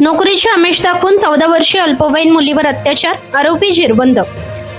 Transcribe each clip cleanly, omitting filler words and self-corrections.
नोकरीचे आमिष दाखवून 14 वर्षीय अल्पवयीन मुलीवर अत्याचार, आरोपी जेरबंद.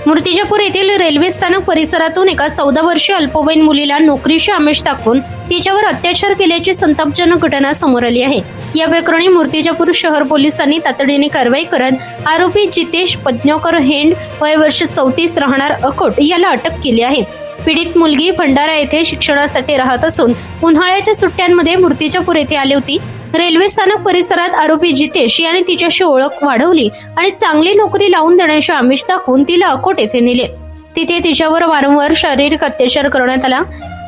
मूर्तिजापूर येथील रेल्वे स्थानक परिसरातून एका 14 वर्षीय अल्पवयीन मुलीला नोकरीचे आमिष दाखवून तिच्यावर अत्याचार केल्याची संतापजनक घटना समोर आली आहे. या प्रकरणी मूर्तिजापूर शहर पोलिसांनी तातडीने कारवाई करत आरोपी जितेश पद्मोकर हेंड वय वर्ष 34 राहणार अकोट याला अटक केली आहे. पीडित मुलगी भंडारा येथे शिक्षणासाठी राहत असून उन्हाळ्याच्या सुट्ट्यांमध्ये मूर्तिजापूर येथे आली होती. रेल्वे स्थानक परिसरात आरोपी जितेश याने तिच्याशी ओळख वाढवली आणि चांगली नोकरी लावून देण्याचे आमिष दाखवून तिला अकोट येथे नेले. तिथे तिच्यावर वारंवार शारीरिक अत्याचार करण्यात आला.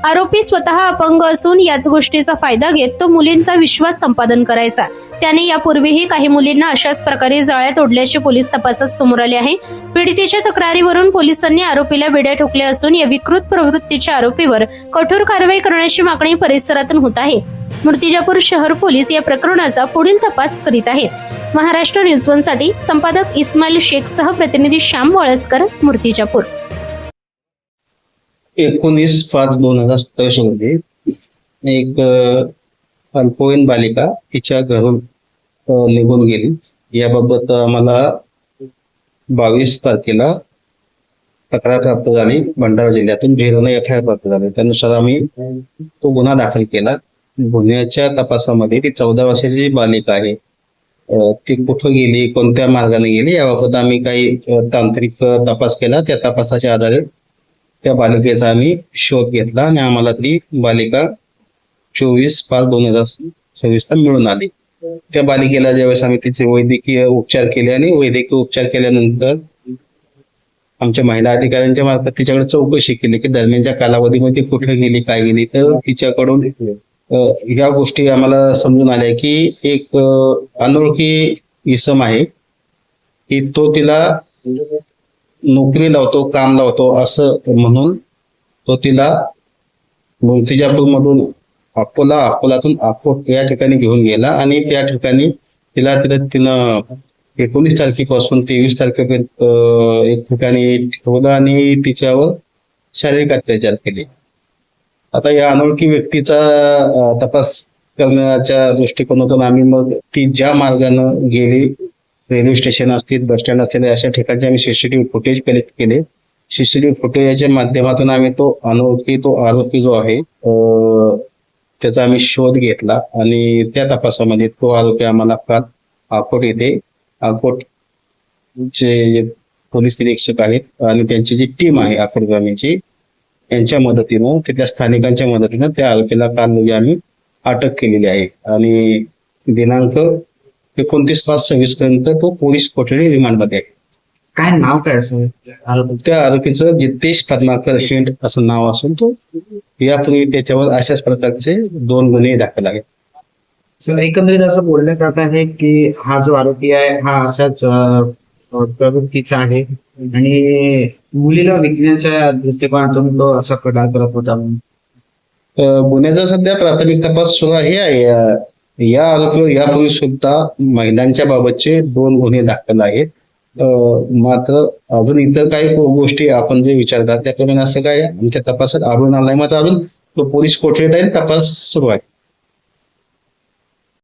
आरोपी स्वतः अपंग असून याच गोष्टीचा फायदा घेत तो मुलींचा विश्वास संपादन करायचा. त्याने यापूर्वीही काही मुलींना अशाच प्रकारे जाळ्यात ओढल्याचे पोलीस तपासात समोर आले आहे. पीडितेच्या तक्रारीवरून पोलिसांनी आरोपीला बेड्या ठोकल्या असून या विकृत प्रवृत्तीच्या आरोपीवर कठोर कारवाई करण्याची मागणी परिसरातून होत आहे. मूर्तिजापूर शहर पोलीस या प्रकरणाचा पुढील तपास करीत आहेत. महाराष्ट्र न्यूज 1 साठी संपादक इस्माईल शेख सह प्रतिनिधी श्याम वळसकर, मूर्तिजापूर. 19/5/2027 मध्ये एक अल्पवयीन बालिका तिच्या घरून निघून गेली. याबाबत आम्हाला 22 तारखेला तक्रार प्राप्त झाली. भंडारा जिल्ह्यातून झेरोना FIR प्राप्त झाले. त्यानुसार आम्ही तो गुन्हा दाखल केला. गुन्ह्याच्या तपासामध्ये ती 14 वर्षाची बालिका आहे. ती कुठं गेली, कोणत्या मार्गाने गेली याबाबत आम्ही काही तांत्रिक तपास केला. त्या तपासाच्या आधारे त्या बालिकेचा आम्ही शोध घेतला आणि आम्हाला ती बालिका 24/5/2026 ला मिळून आली. त्या बालिकेला ज्यावेळेस आम्ही तिचे वैद्यकीय उपचार केले आणि वैद्यकीय उपचार केल्यानंतर आमच्या महिला अधिकाऱ्यांच्या मार्फत तिच्याकडे चौकशी केली की दरम्यानच्या कालावधीमध्ये कुठे गेली, काय गेली. तर तिच्याकडून ह्या गोष्टी आम्हाला समजून आल्या की एक अनोळखी इसम आहे की तो तिला नोकरी लावतो, काम लावतो असं म्हणून तो तिला मूर्तिजापूर मधून अकोलातून अकोट या ठिकाणी घेऊन गेला आणि त्या ठिकाणी तिनं 19 तारखेपासून 23 तारखेपर्यंत एक ठिकाणी ठेवलं आणि तिच्यावर शारीरिक अत्याचार केले. आता या अनोळखी व्यक्तीचा तपास करण्याच्या दृष्टिकोनातून आम्ही मग ती ज्या मार्गानं गेली, रेल्वे स्टेशन असतील, बस स्टँड असतील, अशा ठिकाणचे आम्ही CCTV फुटेज कलेक्ट केले. CCTV फुटेजच्या माध्यमातून आम्ही तो आरोपी जो आहे त्याचा आम्ही शोध घेतला आणि त्या तपासामध्ये तो आरोपी आम्हाला काल अकोटचे पोलीस निरीक्षक आहेत आणि त्यांची जी टीम आहे अकोटगामीची यांच्या मदतीनं, तिथल्या स्थानिकांच्या मदतीनं त्या आरोपीला काल आम्ही अटक केलेली आहे आणि दिनांक 29/5/26 पर्यंत तो पोलीस कोठडी रिमांडमध्ये आहे. काय नाव काय असं त्या आरोपीचं जितेश पद्माकर हेंड असं नाव असून तो यापूर्वी त्याच्यावर अशाच प्रकारचे 2 गुन्हे दाखल आहेत. सर, एकंदरीत असं बोलण्यात जात आहे की हा जो आरोपी आहे हा अशाच प्रवृत्तीचा आहे आणि मुलीला विकण्याच्या दृष्टिकोनातून तो असा कडाळ करत होता. गुन्ह्याचा सध्या प्राथमिक तपास सुरू आहे. या आरोपीवर यापूर्वी सुद्धा महिलांच्या बाबतचे 2 गुन्हे दाखल आहेत. मात्र अजून इतर काही गोष्टी आपण जे विचारतात त्याकडून असं काय आमच्या तपासात आढळून आलाय. मात्र अजून तो पोलीस कोठडीत आहे, तपास सुरू आहे.